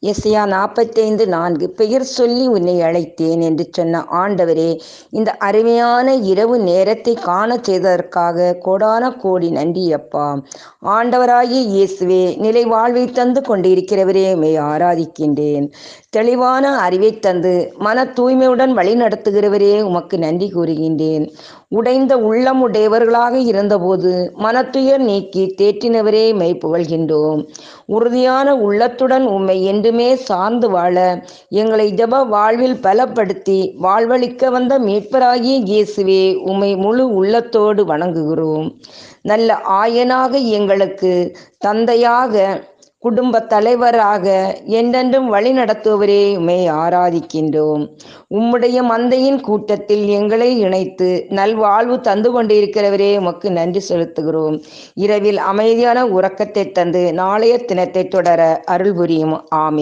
எஸ்ஐயா 45:4 பெயர் சொல்லி உன்னை அழைத்தேன் என்று சொன்ன ஆண்டவரே, இந்த அருமையான இரவு நேரத்தை காணச் செய்ததற்காக கோடான கோடி நன்றி அப்பா. ஆண்டவராகிய இயேசுவே, நிலை வாழ்வை தந்து கொண்டிருக்கிறவரே, உம்மை ஆராதிக்கின்றேன். தெளிவான அறிவை தந்து மன தூய்மையுடன் வழி நடத்துகிறவரே, உமக்கு நன்றி கூறுகின்றேன். உடைந்த உள்ளம் உடையவர்களாக இருந்தபோது மனத்துயர் நீக்கி தேற்றினவரே, உம்மை புகழ்கின்றோம். உறுதியான உள்ளத்துடன் உம்மை என்றுமே சார்ந்து வாழ எங்களை ஜெப வாழ்வில் பலப்படுத்தி வாழ்வளிக்க வந்த மீட்பராகிய இயேசுவே, உம்மை முழு உள்ளத்தோடு வணங்குகிறோம். நல்ல ஆயனாக, எங்களுக்கு தந்தையாக, குடும்ப தலைவராக என்றென்றும் வழி நடத்துவரே, உம்மை ஆராதிக்கின்றோம். உம்முடைய மந்தையின் கூட்டத்தில் எங்களை இணைத்து நல்வாழ்வு தந்து கொண்டிருக்கிறவரே, உமக்கு நன்றி செலுத்துகிறோம். இரவில் அமைதியான உறக்கத்தை தந்து நாளைய தினத்தை தொடர அருள் புரியும். ஆமென்.